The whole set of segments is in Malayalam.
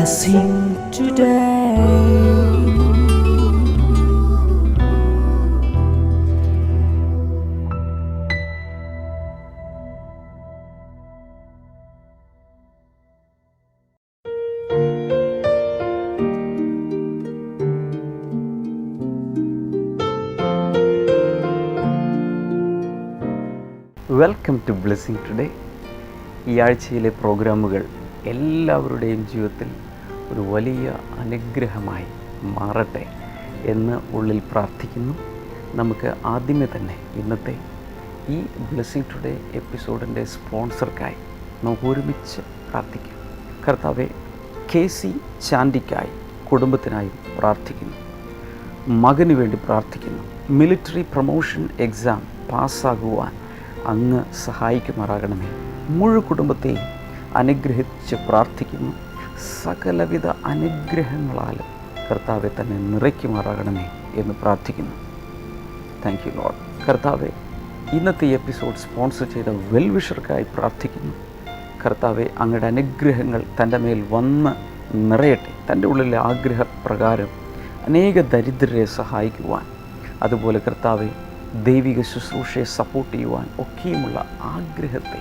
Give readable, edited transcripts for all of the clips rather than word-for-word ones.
blessing today. Welcome to blessing today. ഈ ആഴ്ചയിലെ പ്രോഗ്രാമുകൾ എല്ലാവരുടെയും ജീവിതത്തിൽ ഒരു വലിയ അനുഗ്രഹമായി മാറട്ടെ എന്ന് ഉള്ളിൽ പ്രാർത്ഥിക്കുന്നു. നമുക്ക് ആദ്യമേ തന്നെ ഇന്നത്തെ ഈ ബ്ലെസ്സിങ് ടുഡേ എപ്പിസോഡിൻ്റെ സ്പോൺസർക്കായി നമുക്ക് ഒരുമിച്ച് പ്രാർത്ഥിക്കാം. കർത്താവെ, KC ചാണ്ടിക്കായി കുടുംബത്തിനായി പ്രാർത്ഥിക്കുന്നു. മകന് വേണ്ടി പ്രാർത്ഥിക്കുന്നു. മിലിറ്ററി പ്രൊമോഷൻ എക്സാം പാസ്സാകുവാൻ അങ്ങ് സഹായിക്കുമാറാകണമേ. മുഴു കുടുംബത്തെയും അനുഗ്രഹിച്ച് പ്രാർത്ഥിക്കുന്നു. സകലവിധ അനുഗ്രഹങ്ങളാലും കർത്താവെ തന്നെ നിറയ്ക്കുമാറാകണമേ എന്ന് പ്രാർത്ഥിക്കുന്നു. Thank you Lord. കർത്താവെ, ഇന്നത്തെ എപ്പിസോഡ് സ്പോൺസർ ചെയ്ത വെൽവിഷർക്കായി പ്രാർത്ഥിക്കുന്നു. കർത്താവെ, അങ്ങയുടെ അനുഗ്രഹങ്ങൾ തൻ്റെ മേൽ വന്ന് നിറയട്ടെ. തൻ്റെ ഉള്ളിലെ ആഗ്രഹപ്രകാരം അനേക ദരിദ്രരെ സഹായിക്കുവാൻ, അതുപോലെ കർത്താവെ ദൈവിക ശുശ്രൂഷയെ സപ്പോർട്ട് ചെയ്യുവാൻ ഒക്കെയുമുള്ള ആഗ്രഹത്തെ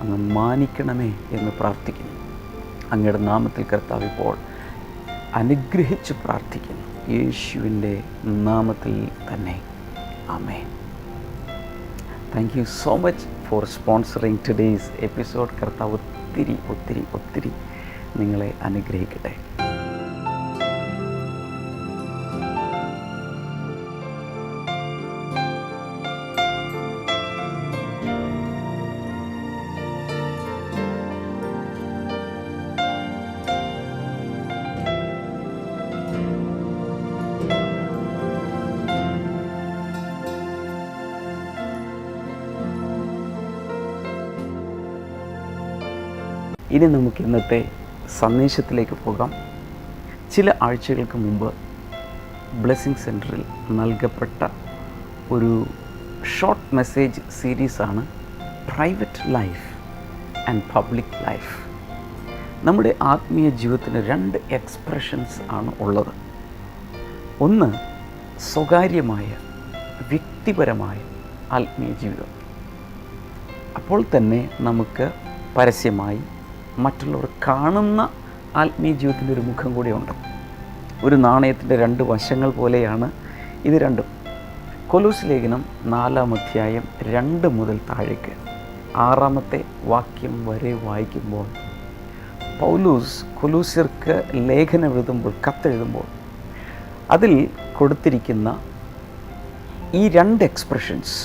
അങ്ങ് മാനിക്കണമേ എന്ന് പ്രാർത്ഥിക്കുന്നു. അങ്ങയുടെ നാമത്തിൽ കർത്താവ് ഇപ്പോൾ അനുഗ്രഹിച്ച് പ്രാർത്ഥിക്കുന്നു. യേശുവിൻ്റെ നാമത്തിൽ തന്നെ ആമേൻ. Thank you so much for sponsoring today's episode. കർത്താവ് ഒത്തിരി ഒത്തിരി ഒത്തിരി നിങ്ങളെ അനുഗ്രഹിക്കട്ടെ. ഇനി നമുക്ക് ഇന്നത്തെ സന്ദേശത്തിലേക്ക് പോകാം. ചില ആഴ്ചകൾക്ക് മുമ്പ് ബ്ലെസ്സിങ് സെൻറ്ററിൽ നൽകപ്പെട്ട ഒരു ഷോർട്ട് മെസ്സേജ് സീരീസാണ് private life and public life. നമ്മുടെ ആത്മീയ ജീവിതത്തിന് 2 എക്സ്പ്രഷൻസ് ആണ് ഉള്ളത്. ഒന്ന് സ്വകാര്യമായ വ്യക്തിപരമായ ആത്മീയ ജീവിതം. അപ്പോൾ തന്നെ നമുക്ക് പരസ്യമായി മറ്റുള്ളവർ കാണുന്ന ആത്മീയ ജീവിതത്തിൻ്റെ ഒരു മുഖം കൂടിയുണ്ട്. ഒരു നാണയത്തിൻ്റെ 2 വശങ്ങൾ പോലെയാണ് ഇത് രണ്ടും. കൊലോസ് ലേഖനം 4-ാം അധ്യായം 2 മുതൽ താഴേക്ക് 6-ാമത്തെ വാക്യം വരെ വായിക്കുമ്പോൾ പൗലോസ് കൊലോസ്യർക്ക് ലേഖനം എഴുതുമ്പോൾ, കത്തെഴുതുമ്പോൾ അതിൽ കൊടുത്തിരിക്കുന്ന ഈ 2 എക്സ്പ്രഷൻസ്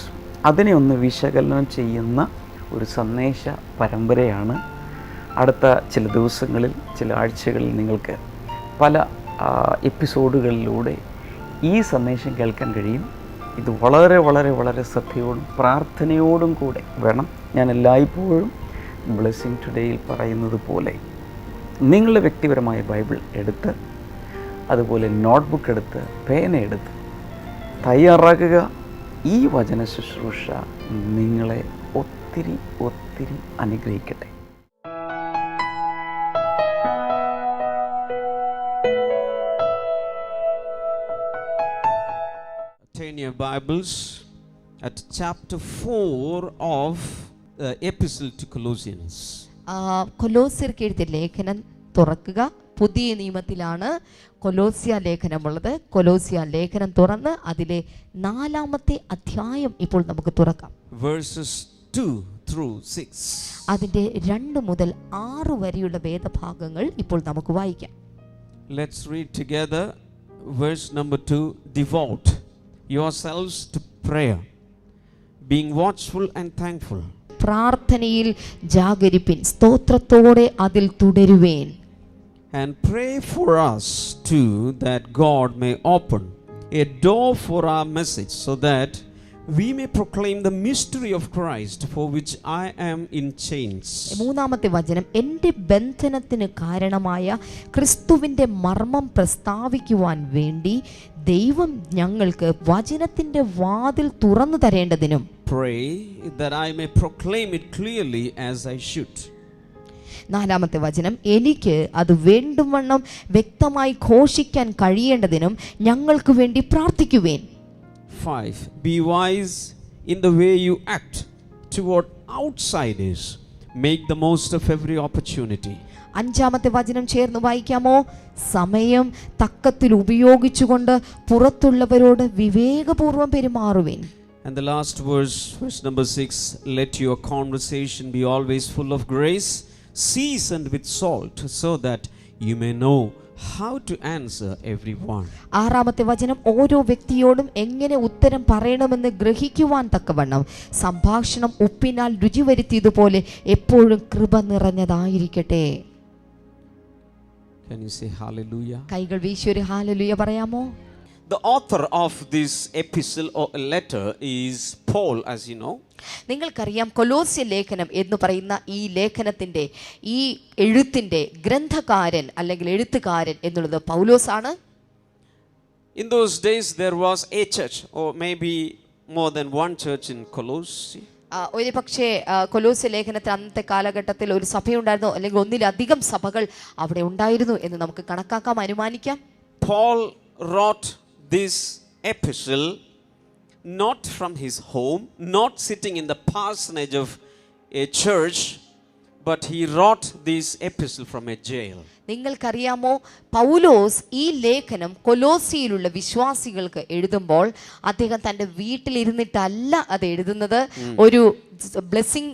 അതിനെ ഒന്ന് വിശകലനം ചെയ്യുന്ന ഒരു സന്ദേശ പരമ്പരയാണ്. അടുത്ത ചില ദിവസങ്ങളിൽ, ചില ആഴ്ചകളിൽ നിങ്ങൾക്ക് പല എപ്പിസോഡുകളിലൂടെ ഈ സന്ദേശം കേൾക്കാൻ കഴിയും. ഇത് വളരെ വളരെ വളരെ ശ്രദ്ധയോടും പ്രാർത്ഥനയോടും കൂടെ വേണം. ഞാൻ എല്ലായ്പ്പോഴും ബ്ലെസ്സിങ് ടുഡേയിൽ പറയുന്നത് പോലെ നിങ്ങളുടെ വ്യക്തിപരമായ ബൈബിൾ എടുത്ത്, അതുപോലെ നോട്ട്ബുക്ക് എടുത്ത്, പേന എടുത്ത് തയ്യാറാക്കുക. ഈ വചന ശുശ്രൂഷ നിങ്ങളെ ഒത്തിരി ഒത്തിരി അനുഗ്രഹിക്കട്ടെ. Turn your Bibles at chapter 4 of the epistle to Colossians. കൊലോസ്യർക്ക് എഴുതിയ ലേഖനം തുറക്കുക. പുതിയ നിയമത്തിലാണ് കൊലോസ്യ ലേഖനമുള്ളത്. കൊലോസ്യ ലേഖനം തുറന്ന് അതിലെ 4-ാമത്തെ അധ്യായം ഇപ്പോൾ നമുക്ക് തുറക്കാം. Verses 2 through 6. അതിന്റെ 2 മുതൽ 6 വരെയുള്ള വേദഭാഗങ്ങൾ ഇപ്പോൾ നമുക്ക് വായിക്കാം. Let's read together. Verse number 2. Devote yourselves to prayer, being watchful and thankful. പ്രാർത്ഥനയിൽ ജാഗരിപ്പിൻ, സ്തോത്രത്തോടെ അതിൽ തുടരുവേൻ. And pray for us too, that God may open a door for our message, so that we may proclaim the mystery of Christ, for which I am in chains. 3-ാമത്തെ വചനം, എൻ്റെ ബന്ധനത്തിന് കാരണമായ ക്രിസ്തുവിൻ്റെ മർമ്മം പ്രസ്താവിക്കുവാൻ വേണ്ടി ദൈവം ഞങ്ങൾക്ക് വചനത്തിൻ്റെ വാതിൽ തുറന്നു തരേണ്ടതിനും Pray that I may proclaim it clearly as I should. 4-ാമത്തെ വചനം, എനിക്ക് അത് വേണ്ടുവണ്ണം വ്യക്തമായി ഘോഷിക്കാൻ കഴിയേണ്ടതിനും ഞങ്ങൾക്ക് വേണ്ടി പ്രാർത്ഥിക്കുവേൻ. 5. Be wise in the way you act toward outsiders. Make the most of every opportunity. 5-ാമത്തെ വചനം ചേർന്ന് വായിക്കാമോ? സമയം തക്കത്തിൽ ഉപയോഗിച്ചുകൊണ്ട് പുറത്തുള്ളവരോട് വിവേകപൂർവ്വം പെരുമാറുവേൻ. And the last verse number 6, let your conversation be always full of grace, seasoned with salt, so that you may know how to answer everyone. 6-ാമത്തെ വചനം, ഓരോ വ്യക്തിയോടും എങ്ങനെ ഉത്തരം പറയണമെന്ന് ഗ്രഹിക്കുവാൻ തക്കവണ്ണം സംഭാഷണം ഉപ്പിനാൽ രുചി വരുത്തിയതുപോലെ എപ്പോഴും കൃപ നിറഞ്ഞതായിരിക്കട്ടെ. Can you say hallelujah? കൈകൾ വീശി ഒരു ഹല്ലേലൂയ പറയാമോ? The author of this epistle or letter is Paul, as you know. നിങ്ങൾക്കറിയാം, കൊലോസ്യ ലേഖനം എന്ന് പറയുന്ന ഈ ലേഖനത്തിന്റെ ഈ എഴുത്തിന്റെ ഗ്രന്ഥകാരൻ അല്ലെങ്കിൽ എഴുത്തുകാരൻ എന്നുള്ളത് പൗലോസാണ്. In those days there was a church, or maybe more than one church in Colossae. ഒരു പക്ഷേ കൊലോസ്യ ലേഖനത്തിൽ അന്നത്തെ കാലഘട്ടത്തിൽ ഒരു സഭയുണ്ടായിരുന്നു, അല്ലെങ്കിൽ ഒന്നിലധികം സഭകൾ അവിടെ ഉണ്ടായിരുന്നു എന്ന് നമുക്ക് കണക്കാക്കാം, അനുമാനിക്കാം. Paul wrote this epistle not from his home, not sitting in the parsonage of a church, but he wrote this epistle from a jail. നിങ്ങൾക്കറിയാമോ, പൗലോസ് ഈ ലേഖനം കൊലോസിയിലുള്ള വിശ്വാസികൾക്ക് എഴുതുമ്പോൾ അദ്ദേഹം തൻ്റെ വീട്ടിലിരുന്നിട്ടല്ല അത് എഴുതുന്നത്, ഒരു ബ്ലെസ്സിങ്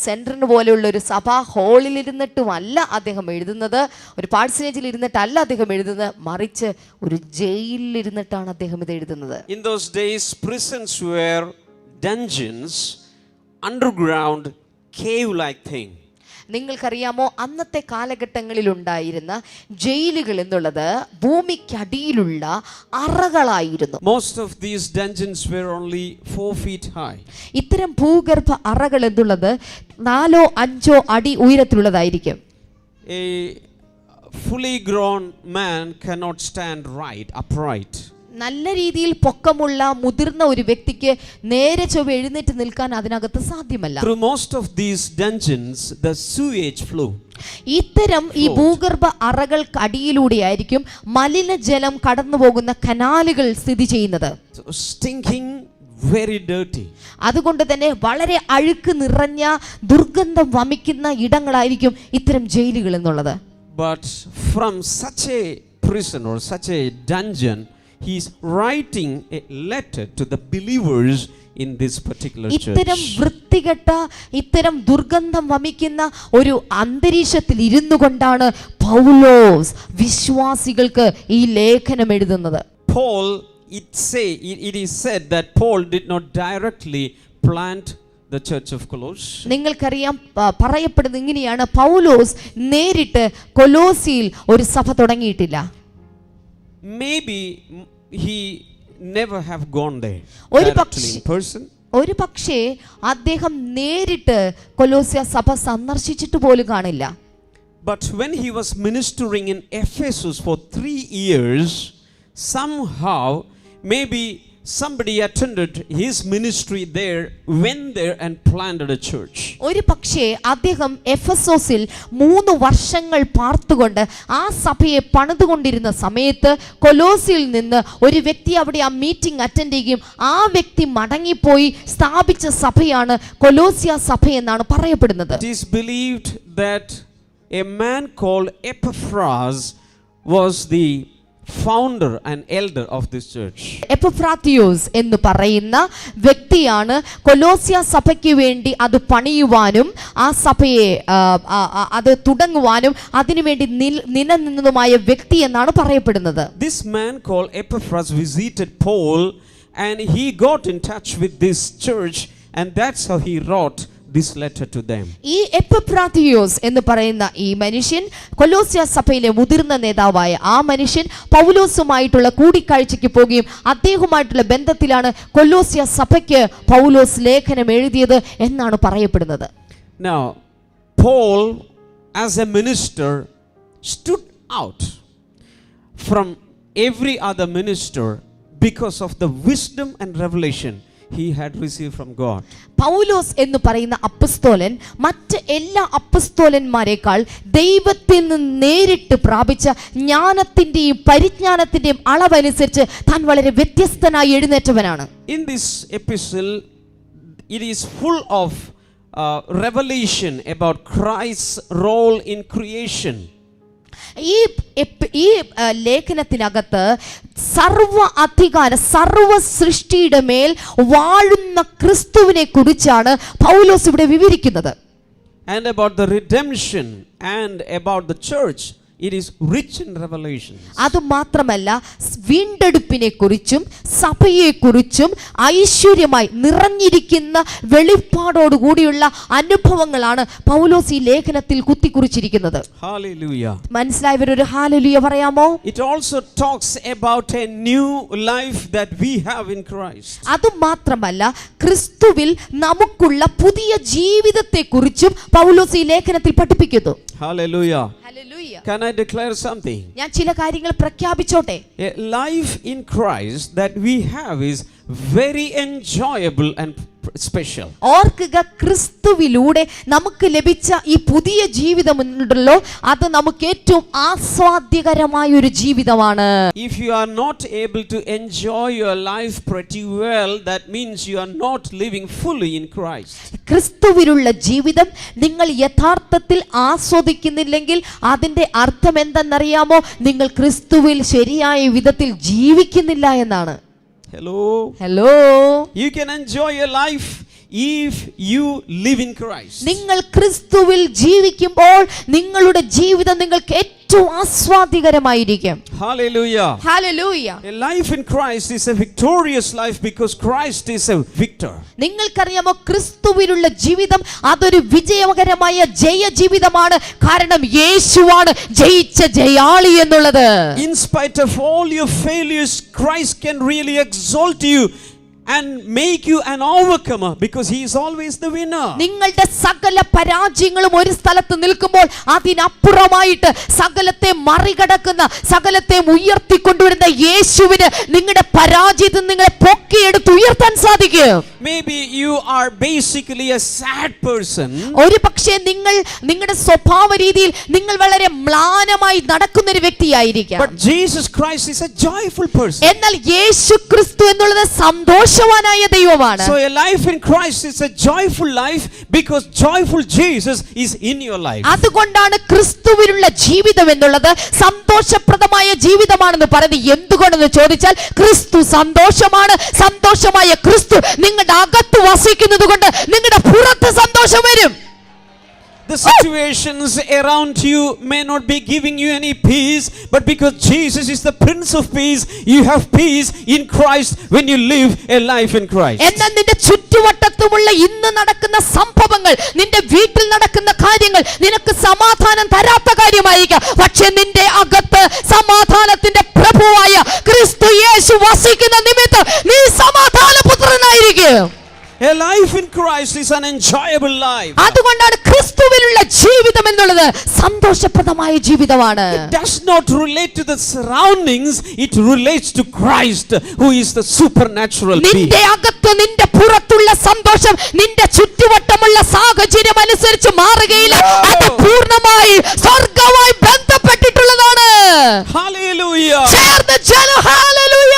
സെന്ററിന് പോലെയുള്ള ഒരു സഭാ ഹാളിലിരുന്നിട്ടുമല്ല അദ്ദേഹം എഴുതുന്നത്, ഒരു പാഴ്സനേജിൽ ഇരുന്നിട്ടല്ല അദ്ദേഹം എഴുതുന്നത്, മറിച്ച് ഒരു ജയിലിലിരുന്നിട്ടാണ് അദ്ദേഹം ഇത് എഴുതുന്നത്. In those days prisons were dungeons, underground cave like thing. നിങ്ങൾക്കറിയാമോ, അന്നത്തെ കാലഘട്ടങ്ങളിൽ ഉണ്ടായിരുന്ന ജയിലുകൾ എന്നുള്ളത് ഭൂമിക്കടിയിലുള്ള അറകളായിരുന്നു. Most of these dungeons were only 4 feet high. ഇത്തരം ഭൂഗർഭ അറകൾ എന്നുള്ളത് 4-5 അടി ഉയരത്തിലുള്ളതായിരിക്കും. A fully grown man cannot stand upright. നല്ല രീതിയിൽ പൊക്കമുള്ള മുതിർന്ന ഒരു വ്യക്തിക്ക് നേരെ ചൊവ്വ എഴുന്നേറ്റ് നിൽക്കാൻ അതിനകത്ത് സാധ്യമല്ല. Through most of these dungeons the sewage flow. ഇത്തരം ഈ ഭൂഗർഭ അറകൾക്ക് അടിയിലൂടെയായിരിക്കും മലിനജലം കടന്നു പോകുന്ന കനാലുകൾ സ്ഥിതി ചെയ്യുന്നത്. Stinking, very dirty. അതുകൊണ്ട് തന്നെ വളരെ അഴുക്ക് നിറഞ്ഞ ദുർഗന്ധം വമിക്കുന്ന ഇടങ്ങളായിരിക്കും ഇത്തരം ജയിലുകൾ എന്നുള്ളത്. But from such a prison or such a dungeon he is writing a letter to the believers in this particular church. ഇത്തരം വൃത്തികെട്ട, ഇത്തരം ദുർഗന്ധം വമിക്കുന്ന ഒരു അന്തരീക്ഷത്തിൽ ഇരുന്നു കൊണ്ടാണ് പൗലോസ് വിശ്വാസികൾക്ക് ഈ ലേഖനം എഴുതുന്നത്. Paul, it is said that Paul did not directly plant the church of Colossae. നിങ്ങൾക്കറിയാം, പറയപ്പെടുന്നത് ഇങ്ങനെയാണ്, പൗലോസ് നേരിട്ട് കൊലോസിയിൽ ഒരു സഭ തുടങ്ങിയിട്ടില്ല. Maybe he never have gone there in person. ഒരു പക്ഷേ അദ്ദേഹം നേരിട്ട് കൊലോസ്യ സഭ സന്ദർശിച്ചിട്ട് പോലും കാണില്ല. But when he was ministering in Ephesus for 3 years, somehow maybe somebody attended his ministry there, went there and planted a church. ഒരു പക്ഷേ അദ്ദേഹം എഫെസോസിൽ 3 വർഷങ്ങൾ പാർത്തുകൊണ്ട് ആ സഭയെ പണിതുകൊണ്ടിരുന്ന സമയത്ത് കൊലോസിയിൽ നിന്ന് ഒരു വ്യക്തി അവിടെ ആ മീറ്റിംഗ് അറ്റൻഡ് ചെയ്യുകയും ആ വ്യക്തി മടങ്ങിപ്പോയി സ്ഥാപിച്ച സഭയാണ് കൊലോസ്യ സഭ എന്നാണ് പറയപ്പെടുന്നത്. It is believed that a man called Epaphras was the founder and elder of this church. എപ്പഫ്രാത്തിയോസ് എന്ന് പറയുന്ന വ്യക്തിയാണ് കൊലോസ്യ സഭയ്ക്ക് വേണ്ടി അത് പണിയുവാനും ആ സഭയെ അത് തുടങ്ങുവാനും അതിനുവേണ്ടി നിലനിന്നതുമായ വ്യക്തി എന്നാണ് പറയപ്പെടുന്നത്. This man called Epaphras visited Paul and he got in touch with this church, and that's how he wrote this letter to them. ഈ എപ്പഫ്രാത്തിയോസ് എന്ന് പറയുന്ന ഈ മനുഷ്യൻ കൊലോസ്യ സഭയിലെ മുതിർന്ന നേതാവായ ആ മനുഷ്യൻ പൗലോസുമായിട്ടുള്ള കൂടിക്കാഴ്ചയ്ക്ക് പോവുകയും അദ്ദേഹവുമായിട്ടുള്ള ബന്ധത്തിലാണ് കൊലോസ്യ സഭയ്ക്ക് പൗലോസ് ലേഖനം എഴുതിയത് എന്നാണ് പറയപ്പെടുന്നത്. Now Paul as a minister stood out from every other minister because of the wisdom and revelation he had received from God. പൗലോസ് എന്ന് പറയുന്ന അപ്പസ്തോലൻ മറ്റ് എല്ലാ അപ്പസ്തോലന്മാരെക്കാൾ ദൈവത്തിൽ നിന്ന് നേരിട്ട് പ്രാപിച്ച ജ്ഞാനത്തിന്റെയും പരിജ്ഞാനത്തിന്റെയും അളവനുസരിച്ച് താൻ വളരെ വ്യത്യസ്തനായി എഴുന്നേറ്റവനാണ്. In this epistle, it is full of revelation about Christ's role in creation. ഈ ലേഖനത്തിനകത്ത് സർവ സൃഷ്ടിയുടെ മേൽ വാഴുന്ന ക്രിസ്തുവിനെ കുറിച്ചാണ് പൗലോസ് ഇവിടെ വിവരിക്കുന്നത്. And about the redemption and about the church, it is rich in revelations. അത് മാത്രമല്ല വീണ്ടെടുപ്പിനെ കുറിച്ചും സഭയെ കുറിച്ചും ഐശ്വര്യമായി നിറഞ്ഞിരിക്കുന്ന വെളിപ്പാടോടുകൂടിയുള്ള അനുഭവങ്ങളാണ് പൗലോസ് ഈ ലേഖനത്തിൽ കുത്തിക്കുറിച്ചിരിക്കുന്നത്. Hallelujah. മനസ്സിലായവരൊരു ഹല്ലേലൂയ പറയാമോ? It also talks about a new life that we have in Christ. അത് മാത്രമല്ല ക്രിസ്തുവിൽ നമുക്കുള്ള പുതിയ ജീവിതത്തെ കുറിച്ചും പൗലോസ് ഈ ലേഖനത്തിൽ പഠിപ്പിക്കുന്നു. Hallelujah. Hallelujah. Can I declare something? ഞാൻ ചില കാര്യങ്ങൾ പ്രഖ്യാപിച്ചോട്ടെ. A life in Christ that we have is very enjoyable and special. ഓർക്കുക, ക്രിസ്തുവിലൂടെ നമുക്ക് ലഭിച്ച ഈ പുതിയ ജീവിതമുണ്ടല്ലോ, അത് നമുക്ക് ഏറ്റവും ആസ്വാദ്യകരമായ ഒരു ജീവിതമാണ്. If you are not able to enjoy your life pretty well, that means you are not living fully in Christ. ക്രിസ്തുവിലുള്ള ജീവിതം നിങ്ങൾ യഥാർത്ഥത്തിൽ ആസ്വദിക്കുന്നില്ലെങ്കിൽ അതിന്റെ അർത്ഥം എന്തെന്നറിയാമോ? നിങ്ങൾ ക്രിസ്തുവിൽ ശരിയായ വിധത്തിൽ ജീവിക്കുന്നില്ല എന്നാണ്. Hello. You can enjoy your life if you live in Christ. നിങ്ങൾ ക്രിസ്തുവിൽ ജീവിക്കുമ്പോൾ നിങ്ങളുടെ ജീവിതം നിങ്ങൾക്ക് ഏറ്റവും ആസ്വാദ്യകരമായിരിക്കും. Hallelujah. Hallelujah. A life in Christ is a victorious life because Christ is a victor. നിങ്ങൾക്കറിയാമോ, ക്രിസ്തുവിലുള്ള ജീവിതം അതൊരു വിജയകരമായ ജയ ജീവിതമാണ്. കാരണം യേശുവാണ് ജയിച്ച ജയാളി എന്നുള്ളത്. In spite of all your failures, Christ can really exalt you and make you an overcomer because he is always the winner. നിങ്ങളുടെ സകല പരാജയങ്ങളും ഒരു സ്ഥലത്ത് നിൽക്കുമ്പോൾ അതിനപ്പുറമായിട്ട് സകലത്തെ മറികടക്കുന്ന, സകലത്തെ ഉയർത്തിക്കൊണ്ടുവരുന്ന യേശുവിന് നിങ്ങളുടെ പരാജയത്തിൽ നിങ്ങളെ പൊക്കിയെടുത്ത് ഉയർത്താൻ സാധിക്കും. Maybe you are basically a sad person. ഒരു പക്ഷേ നിങ്ങൾ നിങ്ങളുടെ സ്വഭാവ രീതിയിൽ നിങ്ങൾ വളരെ മ്ലാനമായി നടക്കുന്ന ഒരു വ്യക്തിയായിരിക്കാം. But Jesus Christ is a joyful person. എന്നാൽ യേശു ക്രിസ്തു എന്നുള്ളത് സന്തോഷവാനായ ദൈവമാണ്. So a life in Christ is a joyful life because joyful Jesus is in your life. അതുകൊണ്ടാണ് ക്രിസ്തുവിലുള്ള ജീവിതം എന്നുള്ളത് സന്തോഷപ്രദമായ ജീവിതമാണെന്ന് പറയുന്നത്. എന്തുകൊണ്ടെന്ന് ചോദിച്ചാൽ ക്രിസ്തു സന്തോഷമാണ്. സന്തോഷമായ ക്രിസ്തു നിങ്ങളുടെ അകത്ത് വസിക്കുന്നത് കൊണ്ട് നിങ്ങളുടെ പുറത്ത് സന്തോഷം വരും. The situations around you may not be giving you any peace, but because Jesus is the Prince of Peace, you have peace in Christ when you live a life in Christ. എന്നാൽ നിന്റെ ചുറ്റുവട്ടത്തുമുള്ള ഇന്ന് നടക്കുന്ന സംഭവങ്ങൾ, നിന്റെ വീട്ടിൽ നടക്കുന്ന കാര്യങ്ങൾ നിനക്ക് സമാധാനം തരാത്ത കാര്യമായിരിക്കാം. പക്ഷെ നിന്റെ അകത്ത് സമാധാനത്തിന്റെ പ്രഭുവായ ക്രിസ്തു യേശു വസിക്കുന്ന നിമിത്തം നീ സമാധാനപുത്രനായിരിക്കും. A life in Christ is an enjoyable life. അതുകൊണ്ടാണ് ക്രിസ്തുവിലുള്ള ജീവിതം എന്നുള്ളത് സന്തോഷപ്രദമായ ജീവിതമാണ്. It does not relate to the surroundings, it relates to Christ who is the supernatural being. നിന്റെ അകത്ത് നിന്റെ പുറത്തുള്ള സന്തോഷം നിന്റെ ചുറ്റുവട്ടമുള്ള സാഹചര്യം അനുസരിച്ച് മാറുകയില്ല. അത് പൂർണ്ണമായി സ്വർഗ്ഗവുമായി ബന്ധപ്പെട്ടിട്ടുള്ളതാണ്. Hallelujah. ചേർന്ന് ചൊല്ലു hallelujah.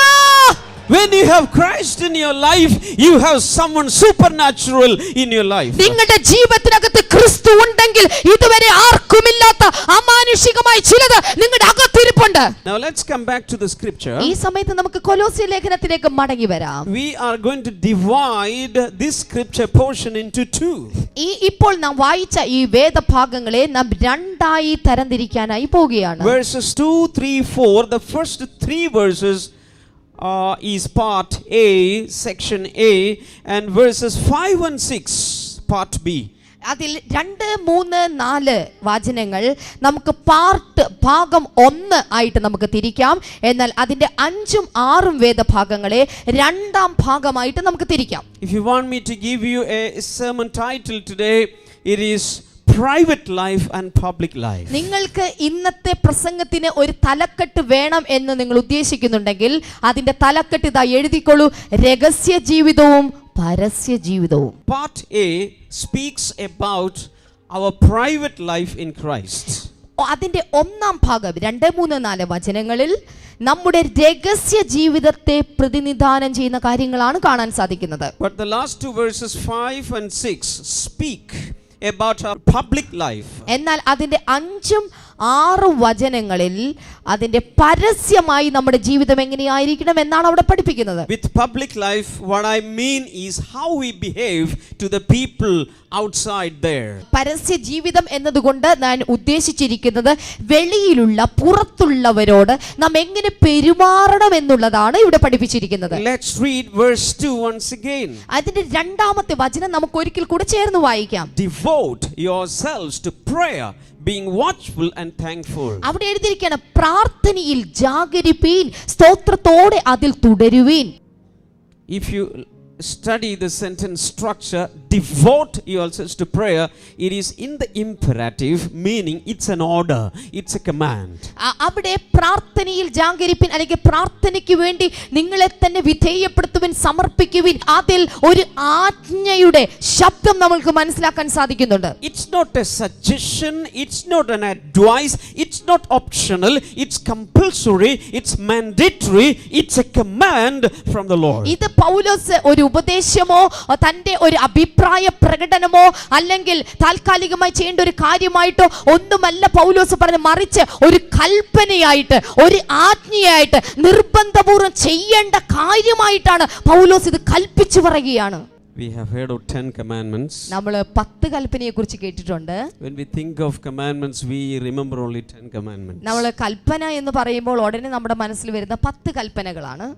When you have Christ in your life, you have someone supernatural in your life. നിങ്ങളുടെ ജീവിതത്തിനകത്ത് ക്രിസ്തു ഉണ്ടെങ്കിൽ ഇതുവരെ ആർക്കുമില്ലാത്ത അമാനുഷികമായ ചിലത് നിങ്ങളുടെ അകത്തിരിപ്പുണ്ട്. Now let's come back to the scripture. ഈ സമയത്ത് നമുക്ക് കൊലോസ്യ ലേഖനത്തിലേക്ക് മടങ്ങി വരാം. We are going to divide this scripture portion into two. ഇപ്പോൾ നാം വായിച്ച ഈ വേദഭാഗങ്ങളെ നാം രണ്ടായി തരംതിരിക്കാനായി പോവുകയാണ്. Verses 2, 3, 4, the first 3 verses is part A, section A, and verses 5 and 6, part B. അതിൽ 2, 3, 4 വചനങ്ങൾ നമുക്ക് ഭാഗം 1 ആയിട്ട് നമുക്ക് തിരിക്കാം. എന്നാൽ അതിന്റെ 5ഉം 6ഉം വേദഭാഗങ്ങളെ രണ്ടാം ഭാഗമായിട്ട് നമുക്ക് തിരിക്കാം. If you want me to give you a sermon title today, it is private life and public life. നിങ്ങൾക്ക് ഇന്നത്തെ പ്രസംഗത്തിന് ഒരു തലക്കെട്ട് വേണം എന്ന് നിങ്ങൾ ഉദ്ദേശിക്കുന്നുണ്ടെങ്കിൽ അതിന്റെ തലക്കെട്ട് ഇതാ എഴുതിക്കൊള്ളൂ: രഹസ്യ ജീവിതവും പരസ്യ ജീവിതവും. Part A speaks about our private life in Christ. അതിന്റെ ഒന്നാം ഭാഗം 2, 3, 4 വചനങ്ങളിൽ നമ്മുടെ രഹസ്യ ജീവിതത്തെ പ്രതിനിധാനം ചെയ്യുന്ന കാര്യങ്ങളാണ് കാണാൻ സാധിക്കുന്നത്. But the last 2 verses 5 and 6 speak about our public life. എന്നാൽ അതിന്റെ 5ഉം 6 വചനങ്ങളിൽ അതിന്റെ പരസ്യമായി നമ്മുടെ ജീവിതം എങ്ങനെയായിരിക്കണം എന്നാണ് അവിടെ പഠിപ്പിക്കുന്നത്. With public life, what I mean is how we behave to the people outside there. പരസ്യ ജീവിതം എന്നതുകൊണ്ട് ഞാൻ ഉദ്ദേശിച്ചിരിക്കുന്നത് വെളിയിലുള്ള പുറത്തുള്ളവരോട് നാം എങ്ങനെ പെരുമാറണം എന്നുള്ളതാണ് ഇവിടെ പഠിപ്പിച്ചിരിക്കുന്നത്. Let's read verse 2 once again. അതിന്റെ 2ാമത്തെ വചനം നമുക്ക് ഒരിക്കൽ കൂടെ ചേർന്ന് വായിക്കാം. Devote yourselves to prayer, being watchful and thankful. അവിടെ എഴുതിയിരിക്കുകയാണ്, പ്രാർത്ഥനയിൽ ജാഗരിപ്പീൻ, സ്തോത്രത്തോടെ അതിൽ തുടരുവീൻ. If you study the sentence structure, devote yourselves to prayer, it is in the imperative, meaning it's an order, it's a command. അവിടെ പ്രാർത്ഥനയിൽ ജാഗരിപ്പിൻ അല്ലെങ്കിൽ പ്രാർത്ഥനയ്ക്ക് വേണ്ടി നിങ്ങളെ തന്നെ വിധേയപ്പെടുത്തുവിൻ, സമർപ്പിക്കുവിൻ, അതിൽ ഒരു ആജ്ഞയുടെ ശബ്ദം നമുക്ക് മനസ്സിലാക്കാൻ സാധിക്കുന്നുണ്ട്. It's not a suggestion, it's not an advice, it's not optional, it's compulsory, it's mandatory, it's a command from the Lord. ഇത് പൗലോസ് ഒരു ഉപദേശമോ തന്റെ ഒരു അഭിപ്രായ പ്രകടനമോ അല്ലെങ്കിൽ താൽക്കാലികമായി ചെയ്യേണ്ട ഒരു കാര്യമായിട്ടോ ഒന്നുമല്ല പൗലോസ് പറഞ്ഞ, മറിച്ച് ഒരു കൽപ്പനയായിട്ട്, ഒരു ആജ്ഞയായിട്ട്, നിർബന്ധപൂർവ്വം ചെയ്യേണ്ട കാര്യമായിട്ടാണ് പൗലോസ് ഇത് കൽപ്പിച്ചു പറയുകയാണ്. We have heard of 10 commandments. നമ്മൾ 10 കൽപ്പനയെ കുറിച്ച് കേട്ടിട്ടുണ്ട്. When we think of commandments, we remember only 10 commandments. നമ്മൾ കൽപ്പന എന്ന് പറയുമ്പോൾ ഉടനെ നമ്മുടെ മനസ്സിൽ വരുന്ന 10 കൽപ്പനകളാണ്.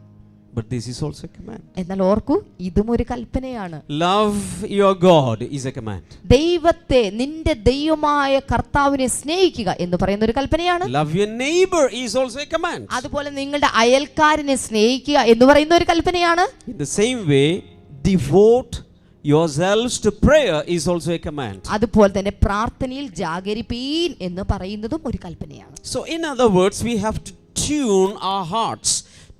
But this is also a command. എന്നാൽ ഓർക്കൂ, ഇതും ഒരു കൽപ്പനയാണ്. Love your God is a command. ദൈവത്തെ, നിന്റെ ദൈവമായ കർത്താവിനെ സ്നേഹിക്കുക എന്ന് പറയുന്ന ഒരു കൽപ്പനയാണ്. Love your neighbor is also a command. അതുപോലെ നിങ്ങളുടെ അയൽക്കാരനെ സ്നേഹിക്കുക എന്ന് പറയുന്ന ഒരു കൽപ്പനയാണ്. In the same way, devote yourselves to prayer is also a command. അതുപോലെ തന്നെ പ്രാർത്ഥനയിൽ ജാഗരിപ്പീൻ എന്ന് പറയുന്നതും ഒരു കൽപ്പനയാണ്. So in other words, we have to tune our hearts,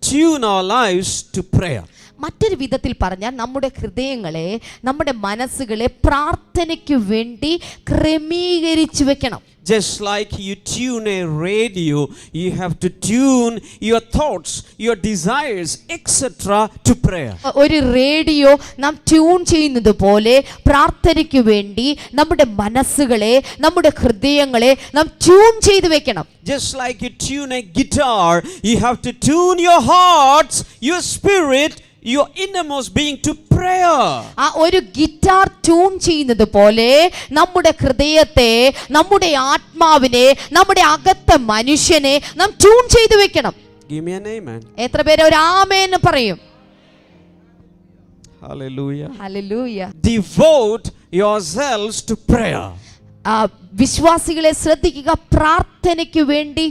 tune our lives to prayer. മറ്റൊരു വിധത്തിൽ പറഞ്ഞാൽ നമ്മുടെ ഹൃദയങ്ങളെ, നമ്മുടെ മനസ്സുകളെ പ്രാർത്ഥനയ്ക്ക് വേണ്ടി ക്രമീകരിച്ചു വെക്കണം. Just like you tune a radio, you have to tune your thoughts, your desires, etc. to prayer. ഒരു റേഡിയോ നാം ട്യൂൺ ചെയ്യുന്നത് പോലെ പ്രാർത്ഥനയ്ക്ക് വേണ്ടി നമ്മുടെ മനസ്സുകളെ, നമ്മുടെ ഹൃദയങ്ങളെ നാം ട്യൂൺ ചെയ്തു വെക്കണം. Just like you tune a guitar, you have to tune your hearts, your spirit, your innermost being to prayer. ആ ഒരു ഗിറ്റാർ ട്യൂൺ ചെയ്യുന്നത് പോലെ നമ്മുടെ ഹൃദയത്തെ, നമ്മുടെ ആത്മാവിനെ, നമ്മുടെ അകത്തെ മനുഷ്യനെ നാം ട്യൂൺ ചെയ്തു വെക്കണം. Give me an amen. എത്ര പേര് ഒരു ആമേൻ പറയും? Hallelujah. Hallelujah. Devote yourselves to prayer. വിശ്വാസികളെ ശ്രദ്ധിക്കുക, പ്രാർത്ഥനയ്ക്ക് വേണ്ടി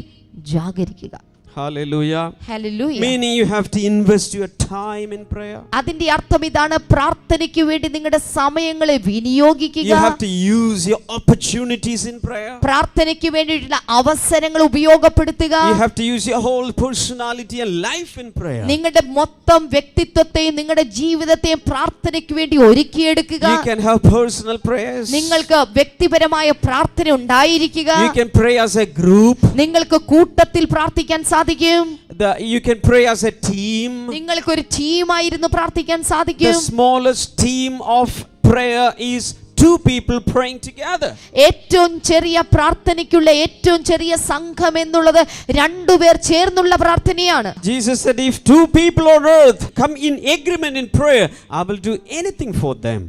ജാഗരിക്കുക. Hallelujah. Hallelujah. Meaning you have to invest your time in prayer. അതിന്റെ അർത്ഥം ഇതാണ്, പ്രാർത്ഥനയ്ക്ക് വേണ്ടി നിങ്ങളുടെ സമയങ്ങളെ വിനിയോഗിക്കുക. You have to use your opportunities in prayer. പ്രാർത്ഥനയ്ക്ക് വേണ്ടിയിട്ടുള്ള അവസരങ്ങൾ ഉപയോഗപ്പെടുത്തുക. You have to use your whole personality and life in prayer. നിങ്ങളുടെ മൊത്തം വ്യക്തിത്വത്തെയും നിങ്ങളുടെ ജീവിതത്തെയും പ്രാർത്ഥനയ്ക്ക് വേണ്ടി ഒരുക്കിയെടുക്കുക. You can have personal prayers. നിങ്ങൾക്ക് വ്യക്തിപരമായ പ്രാർത്ഥന ഉണ്ടായിരിക്കുക. You can pray as a group. നിങ്ങൾക്ക് കൂട്ടത്തിൽ പ്രാർത്ഥിക്കാൻ സാധിക്കും. You can pray as a team. നിങ്ങൾക്ക് ഒരു ടീമായിരുന്നു പ്രാർത്ഥിക്കാൻ സാധിക്കും. The smallest team of prayer is 2 people praying together. ഏറ്റവും ചെറിയ പ്രാർത്ഥനയ്ക്കുള്ള ഏറ്റവും ചെറിയ സംഘം എന്നുള്ളത് 2 പേർ ചേർന്നുള്ള പ്രാർത്ഥനയാണ്. Jesus said, if 2 people on earth come in agreement in prayer, I will do anything for them.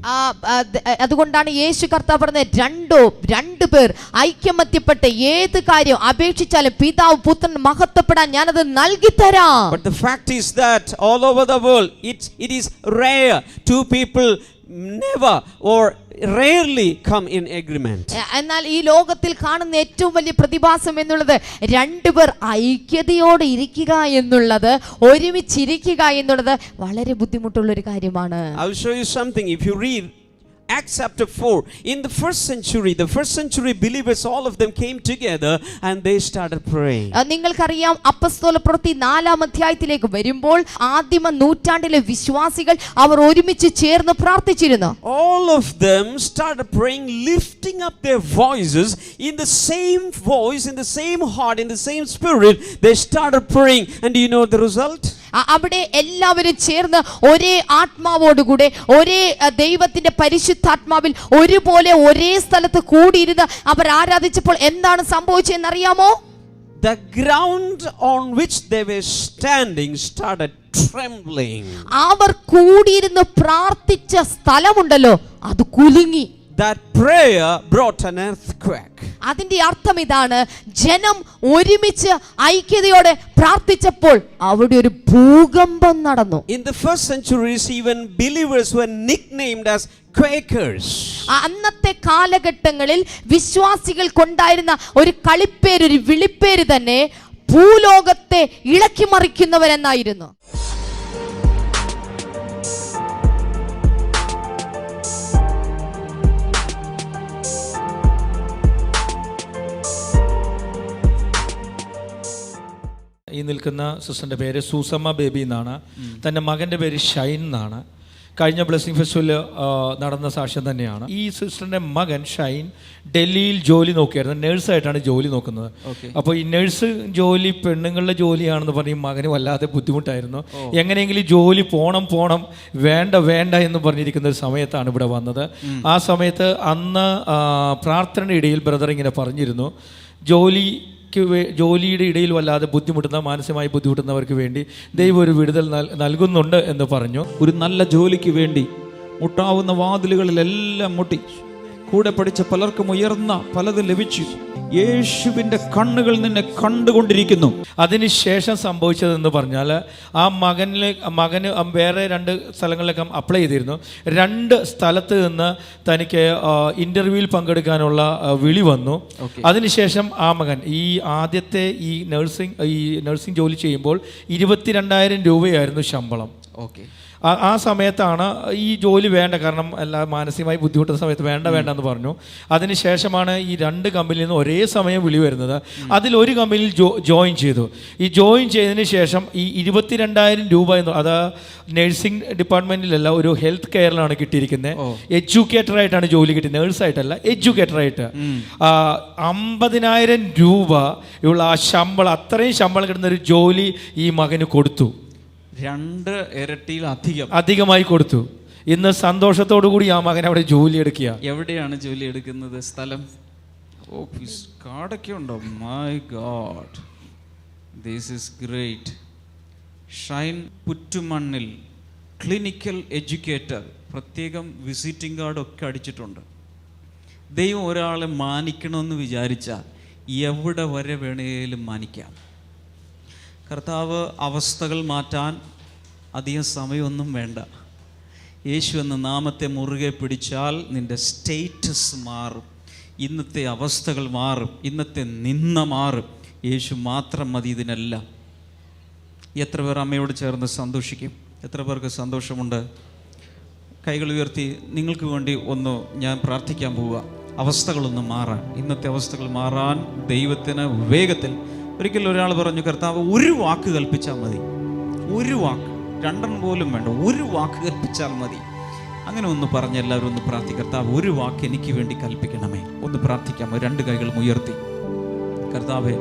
അതുകൊണ്ടാണ് യേശു കർത്താവ് പറഞ്ഞത്, 2 പേർ ഐക്യമത്യപ്പെട്ട് ഏത് കാര്യം അപേക്ഷിച്ചാലും പിതാവ് പുത്രൻ മഹത്വപ്പെടാൻ ഞാനത് നൽകി തരാം. But the fact is that all over the world it is rare 2 people never or rarely come in agreement. എന്നാൽ ഈ ലോകത്തിൽ കാണുന്ന ഏറ്റവും വലിയ പ്രതിഭാസം എന്നുള്ളത് 2 പേർ ഐക്യതയോടെ ഇരിക്കുക എന്നുള്ളത്, ഒരുമിച്ചിരിക്കുക എന്നുള്ളത് വളരെ ബുദ്ധിമുട്ടുള്ള ഒരു കാര്യമാണ്. I will show you something. If you read Acts chapter 4. In the first century believers, all of them came together and they started praying. നിങ്ങൾക്കറിയാം, അപ്പസ്തോല പ്രവൃത്തി 4-ാം അധ്യായത്തിലേക്ക് വരുമ്പോൾ ആദിമ നൂറ്റാണ്ടിലെ വിശ്വാസികൾ അവർ ഒരുമിച്ച് ചേർന്ന് പ്രാർത്ഥിച്ചിരുന്നു. All of them started praying, lifting up their voices in the same voice, in the same heart, in the same spirit. They started praying, and do you know the result? അവിടെ എല്ലാവരും ചേർന്ന് ഒരേ ആത്മാവോടുകൂടെ ഒരേ ദൈവത്തിന്റെ പരിശുദ്ധാത്മാവിൽ ഒരുപോലെ ഒരേ സ്ഥലത്ത് കൂടിയിരുന്ന് അവർ ആരാധിച്ചപ്പോൾ എന്താണ് സംഭവിച്ചതെന്നറിയാമോ? The ground on which they were standing started trembling. അവർ കൂടിയിരുന്ന് പ്രാർത്ഥിച്ച സ്ഥലമുണ്ടല്ലോ, അത് കുലുങ്ങി. That prayer brought an earthquake. അതിന്റെ അർത്ഥം ഇതാണ്, ജനം ഒരുമിച്ച് ഐക്യതയോടെ പ്രാർത്ഥിച്ചപ്പോൾ അവിടെ ഒരു ഭൂകമ്പം നടന്നു. In the first centuries, even believers were nicknamed as Quakers. അന്നത്തെ കാലഘട്ടങ്ങളിൽ വിശ്വാസികൾ കൊണ്ടായിരുന്ന ഒരു കളിപ്പേര്, ഒരു വിളിപ്പേര് തന്നെ ഭൂലോകത്തെ ഇളക്കി മറിക്കുന്നവരെന്നായിരുന്നു. ഈ നിൽക്കുന്ന സിസ്റ്ററിൻ്റെ പേര് സൂസമ്മ ബേബി എന്നാണ്. തൻ്റെ മകൻ്റെ പേര് ഷൈൻ എന്നാണ്. കഴിഞ്ഞ ബ്ലെസ്സിങ് ഫെസ്റ്റിവൽ നടന്ന സാക്ഷ്യം തന്നെയാണ്. ഈ സിസ്റ്ററിൻ്റെ മകൻ ഷൈൻ ഡൽഹിയിൽ ജോലി നോക്കിയായിരുന്നു. നേഴ്സായിട്ടാണ് ജോലി നോക്കുന്നത്. അപ്പോൾ ഈ നേഴ്സ് ജോലി പെണ്ണുങ്ങളുടെ ജോലിയാണെന്ന് പറഞ്ഞ് മകന് വല്ലാതെ ബുദ്ധിമുട്ടായിരുന്നു. എങ്ങനെയെങ്കിലും ജോലി പോണം വേണ്ട എന്ന് പറഞ്ഞിരിക്കുന്ന ഒരു സമയത്താണ് ഇവിടെ വന്നത്. ആ സമയത്ത് അന്ന് പ്രാർത്ഥനയുടെ ഇടയിൽ ബ്രദർ ഇങ്ങനെ പറഞ്ഞിരുന്നു, ജോലിയുടെ ഇടയിൽ വല്ലാതെ മാനസികമായി ബുദ്ധിമുട്ടുന്നവർക്ക് വേണ്ടി ദൈവം ഒരു വിടുതൽ നൽകുന്നുണ്ട് എന്ന് പറഞ്ഞു. ഒരു നല്ല ജോലിക്ക് വേണ്ടി മുട്ടാവുന്ന വാതിലുകളിലെല്ലാം മുട്ടി. കൂടെ പഠിച്ച പലർക്കും ഉയർന്ന പലതും ലഭിച്ചു. യേശുവിൻ്റെ കണ്ണുകൾ നിന്നെ കണ്ടുകൊണ്ടിരിക്കുന്നു. അതിനുശേഷം സംഭവിച്ചതെന്ന് പറഞ്ഞാൽ ആ മകന് വേറെ 2 സ്ഥലങ്ങളിലേക്ക് അപ്ലൈ ചെയ്തിരുന്നു. 2 സ്ഥലത്ത് നിന്ന് തനിക്ക് ഇൻ്റർവ്യൂവിൽ പങ്കെടുക്കാനുള്ള വിളി വന്നു. അതിനുശേഷം ആ മകൻ ആദ്യത്തെ ഈ നഴ്സിംഗ് ജോലി ചെയ്യുമ്പോൾ 22,000 രൂപയായിരുന്നു ശമ്പളം. ആ സമയത്താണ് ഈ ജോലി വേണ്ട, കാരണം മാനസികമായി ബുദ്ധിമുട്ടുന്ന സമയത്ത് വേണ്ട എന്ന് പറഞ്ഞു. അതിനുശേഷമാണ് ഈ 2 കമ്പനിയിൽ നിന്ന് ഒരേ സമയം വിളി വരുന്നത്. അതിലൊരു കമ്പനിയിൽ ജോയിൻ ചെയ്തു. ഈ ജോയിൻ ചെയ്തതിന് ശേഷം ഈ 22,000 രൂപ അത് നഴ്സിംഗ് ഡിപ്പാർട്ട്മെൻറ്റിലല്ല, ഒരു ഹെൽത്ത് കെയറിലാണ് കിട്ടിയിരിക്കുന്നത്. എഡ്യൂക്കേറ്ററായിട്ടാണ് ജോലി കിട്ടിയത്, നേഴ്സായിട്ടല്ല, എഡ്യൂക്കേറ്ററായിട്ട്. 50,000 രൂപ ഉള്ള ആ ശമ്പളം, അത്രയും ശമ്പളം കിട്ടുന്ന ഒരു ജോലി ഈ മകന് കൊടുത്തു. 2 ഇരട്ടിയിൽ അധികമായി കൊടുത്തു. ഇന്ന് സന്തോഷത്തോടു കൂടി ആ മകൻ അവിടെ ജോലി എടുക്കുക. എവിടെയാണ് ജോലി എടുക്കുന്നത്? സ്ഥലം? ഓഫീസ് കാർഡൊക്കെ ഉണ്ടോ? My God, this is great. Shine Puttumannil clinical educator, പ്രത്യേകം വിസിറ്റിംഗ് കാർഡൊക്കെ അടിച്ചിട്ടുണ്ട്. ദൈവം ഒരാളെ മാനിക്കണമെന്ന് വിചാരിച്ചാൽ എവിടെ വരെ വേണേലും മാനിക്കാം. കർത്താവ് അവസ്ഥകൾ മാറ്റാൻ അധികം സമയമൊന്നും വേണ്ട. യേശു എന്ന നാമത്തെ മുറുകെ പിടിച്ചാൽ നിൻ്റെ സ്റ്റേറ്റസ് മാറും, ഇന്നത്തെ അവസ്ഥകൾ മാറും, ഇന്നത്തെ നിന്ന മാറും. യേശു മാത്രം മതി ഇതിനെല്ലാം. എത്ര പേർ അമ്മയോട് ചേർന്ന് സന്തോഷിക്കും? എത്ര പേർക്ക് സന്തോഷമുണ്ട്? കൈകൾ ഉയർത്തി നിങ്ങൾക്ക് വേണ്ടി ഞാൻ പ്രാർത്ഥിക്കാൻ പോവുക. അവസ്ഥകളൊന്ന് മാറാൻ, ഇന്നത്തെ അവസ്ഥകൾ മാറാൻ ദൈവത്തിന് വേഗത്തിൽ. ഒരിക്കലും ഒരാൾ പറഞ്ഞു, കർത്താവ് ഒരു വാക്ക് കൽപ്പിച്ചാൽ മതി, ഒരു വാക്ക്, 2 പോലും വേണ്ട, ഒരു വാക്ക് കൽപ്പിച്ചാൽ മതി. അങ്ങനെ ഒന്ന് പറഞ്ഞ് എല്ലാവരും ഒന്ന് പ്രാർത്ഥിക്കും, കർത്താവ് ഒരു വാക്ക് എനിക്ക് വേണ്ടി കൽപ്പിക്കണമേ. ഒന്ന് പ്രാർത്ഥിക്കാമോ? 2 കൈകളും ഉയർത്തി. കർത്താവെ,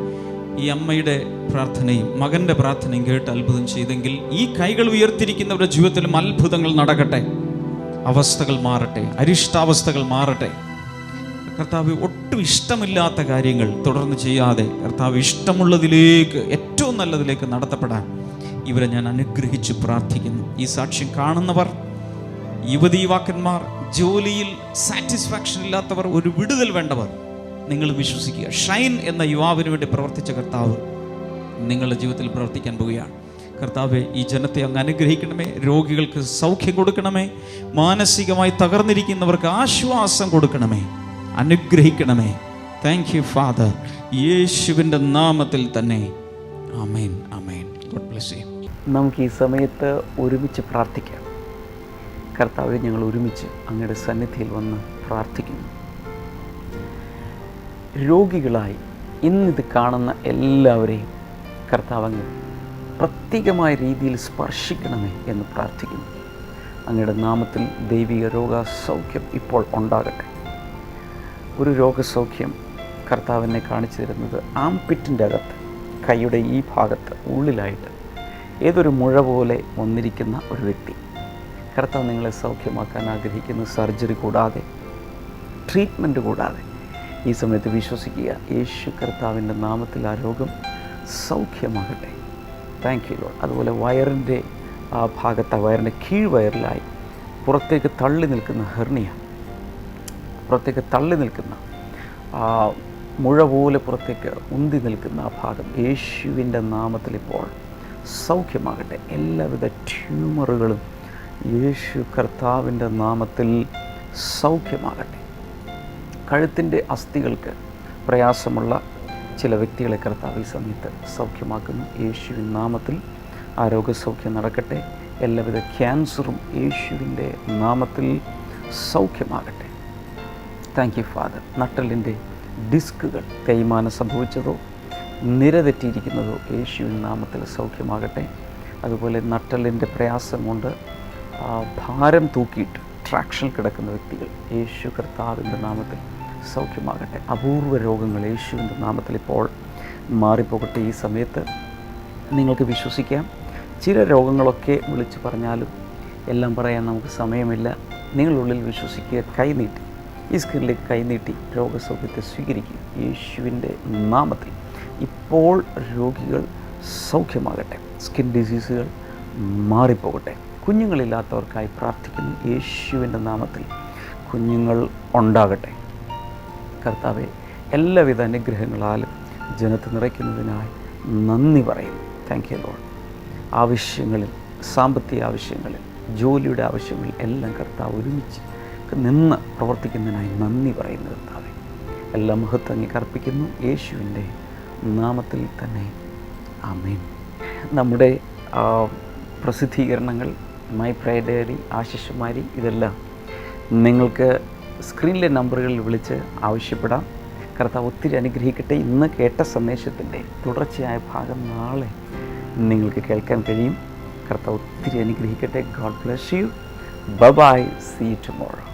ഈ അമ്മയുടെ പ്രാർത്ഥനയും മകൻ്റെ പ്രാർത്ഥനയും കേട്ട് അത്ഭുതം ചെയ്തെങ്കിൽ ഈ കൈകൾ ഉയർത്തിരിക്കുന്നവരുടെ ജീവിതത്തിലും അത്ഭുതങ്ങൾ നടക്കട്ടെ, അവസ്ഥകൾ മാറട്ടെ, അരിഷ്ടാവസ്ഥകൾ മാറട്ടെ. കർത്താവ്, ഒട്ടും ഇഷ്ടമില്ലാത്ത കാര്യങ്ങൾ തുടർന്ന് ചെയ്യാതെ കർത്താവ് ഇഷ്ടമുള്ളതിലേക്ക്, ഏറ്റവും നല്ലതിലേക്ക് നടത്തപ്പെടാൻ ഇവരെ ഞാൻ അനുഗ്രഹിച്ച് പ്രാർത്ഥിക്കുന്നു. ഈ സാക്ഷ്യം കാണുന്നവർ, യുവതീവാക്കന്മാർ, ജോലിയിൽ സാറ്റിസ്ഫാക്ഷൻ ഇല്ലാത്തവർ, ഒരു വിടുതൽ വേണ്ടവർ, നിങ്ങൾ വിശ്വസിക്കുക. ഷൈൻ എന്ന യുവാവിന് വേണ്ടി പ്രവർത്തിച്ച കർത്താവ് നിങ്ങളുടെ ജീവിതത്തിൽ പ്രവർത്തിക്കാൻ പോവുകയാണ്. കർത്താവെ, ഈ ജനത്തെ അങ്ങ് അനുഗ്രഹിക്കണമേ. രോഗികൾക്ക് സൗഖ്യം കൊടുക്കണമേ. മാനസികമായി തകർന്നിരിക്കുന്നവർക്ക് ആശ്വാസം കൊടുക്കണമേ, അനുഗ്രഹിക്കണമേ. താങ്ക് യു ഫാദർ, യേശുവിൻ്റെ നാമത്തിൽ തന്നെ. ആമേൻ, ആമേൻ. God bless you. നമുക്ക് ഈ സമയത്ത് ഒരുമിച്ച് പ്രാർത്ഥിക്കാം. കർത്താവെ, ഞങ്ങൾ ഒരുമിച്ച് അങ്ങയുടെ സന്നിധിയിൽ വന്ന് പ്രാർത്ഥിക്കുന്നു. രോഗികളായി ഇന്നിത് കാണുന്ന എല്ലാവരെയും കർത്താവ് അങ്ങ് പ്രത്യേകമായ രീതിയിൽ സ്പർശിക്കണമേ എന്ന് പ്രാർത്ഥിക്കുന്നു. അങ്ങയുടെ നാമത്തിൽ ദൈവിക രോഗസൗഖ്യം ഇപ്പോൾ ഉണ്ടാകട്ടെ. ഒരു രോഗസൗഖ്യം കർത്താവിനെ കാണിച്ചു തരുന്നത് ആംപിറ്റിൻ്റെ അകത്ത്, കൈയുടെ ഈ ഭാഗത്ത് ഉള്ളിലായിട്ട് ഏതൊരു മുഴ പോലെ വന്നിരിക്കുന്ന ഒരു വ്യക്തി. കർത്താവ് നിങ്ങളെ സൗഖ്യമാക്കാൻ ആഗ്രഹിക്കുന്നു. സർജറി കൂടാതെ, ട്രീറ്റ്മെൻറ്റ് കൂടാതെ ഈ സമയത്ത് വിശ്വസിക്കുക. യേശു കർത്താവിൻ്റെ നാമത്തിൽ ആ രോഗം സൗഖ്യമാകട്ടെ. Thank U Lord. അതുപോലെ വയറിൻ്റെ ആ ഭാഗത്ത്, വയറിൻ്റെ കീഴ്വയറിലായി പുറത്തേക്ക് തള്ളി നിൽക്കുന്ന ഹെർണിയ, പുറത്തേക്ക് തള്ളി നിൽക്കുന്ന മുഴ പോലെ പുറത്തേക്ക് ഉന്തി നിൽക്കുന്ന ആ ഭാഗം യേശുവിൻ്റെ നാമത്തിൽ ഇപ്പോൾ സൗഖ്യമാകട്ടെ. എല്ലാവിധ ട്യൂമറുകളും യേശു കർത്താവിൻ്റെ നാമത്തിൽ സൗഖ്യമാകട്ടെ. കഴുത്തിൻ്റെ അസ്ഥികൾക്ക് പ്രയാസമുള്ള ചില വ്യക്തികളെ കർത്താവ് ഈ സമയത്ത് സൗഖ്യമാക്കുന്നു. യേശുവിൻ നാമത്തിൽ ആ രോഗസൗഖ്യം നടക്കട്ടെ. എല്ലാവിധ ക്യാൻസറും യേശുവിൻ്റെ നാമത്തിൽ സൗഖ്യമാകട്ടെ. Thank you father. നട്ടലിൻ്റെ ഡിസ്കുകൾ തേയ്മാനം സംഭവിച്ചതോ നിരതെറ്റിയിരിക്കുന്നതോ യേശുവിൻ നാമത്തിൽ സൗഖ്യമാകട്ടെ. അതുപോലെ നട്ടലിൻ്റെ പ്രയാസം കൊണ്ട് ഭാരം തൂക്കിയിട്ട് ട്രാക്ഷൻ കിടക്കുന്ന വ്യക്തികൾ യേശു കർത്താവിൻ്റെ നാമത്തിൽ സൗഖ്യമാകട്ടെ. അപൂർവ രോഗങ്ങൾ യേശുവിൻ്റെ നാമത്തിൽ ഇപ്പോൾ മാറിപ്പോകട്ടെ. ഈ സമയത്ത് നിങ്ങൾക്ക് വിശ്വസിക്കാം. ചില രോഗങ്ങളൊക്കെ വിളിച്ചു പറഞ്ഞാലും എല്ലാം പറയാൻ നമുക്ക് സമയമില്ല. നിങ്ങളുള്ളിൽ വിശ്വസിക്കുക. കൈനീട്ടി, ഈ സ്ക്രീനിലേക്ക് കൈനീട്ടി രോഗസൗഖ്യത്തെ സ്വീകരിക്കുക. യേശുവിൻ്റെ നാമത്തിൽ ഇപ്പോൾ രോഗികൾ സൗഖ്യമാകട്ടെ. സ്കിൻ ഡിസീസുകൾ മാറിപ്പോകട്ടെ. കുഞ്ഞുങ്ങളില്ലാത്തവർക്കായി പ്രാർത്ഥിക്കുന്നു. യേശുവിൻ്റെ നാമത്തിൽ കുഞ്ഞുങ്ങൾ ഉണ്ടാകട്ടെ. കർത്താവെ, എല്ലാവിധ അനുഗ്രഹങ്ങളാലും ജനത്തെ നിറയ്ക്കുന്നതിനായി നന്ദി പറയുന്നു. Thank you Lord. ആവശ്യങ്ങളിൽ, സാമ്പത്തിക ആവശ്യങ്ങളിൽ, ജോലിയുടെ ആവശ്യങ്ങളിൽ എല്ലാം കർത്താവ് ഒരുമിച്ച് നിന്ന് പ്രവർത്തിക്കുന്നതിനായി നന്ദി പറയുന്നു. കർത്താവെ, എല്ലാ മഹത്വം അങ്ങേക്ക് അർപ്പിക്കുന്നു. യേശുവിൻ്റെ നാമത്തിൽ തന്നെ ആമേൻ. നമ്മുടെ പ്രസിദ്ധീകരണങ്ങൾ, മൈ പ്രയർ ഡയറി, ആശിഷുമാരി, ഇതെല്ലാം നിങ്ങൾക്ക് സ്ക്രീനിലെ നമ്പറുകളിൽ വിളിച്ച് ആവശ്യപ്പെടാം. കർത്താവ് ഒത്തിരി അനുഗ്രഹിക്കട്ടെ. ഇന്ന് കേട്ട സന്ദേശത്തിൻ്റെ തുടർച്ചയായ ഭാഗം നാളെ നിങ്ങൾക്ക് കേൾക്കാൻ കഴിയും. കർത്താവ് ഒത്തിരി അനുഗ്രഹിക്കട്ടെ. God bless you. Bye bye. See you tomorrow.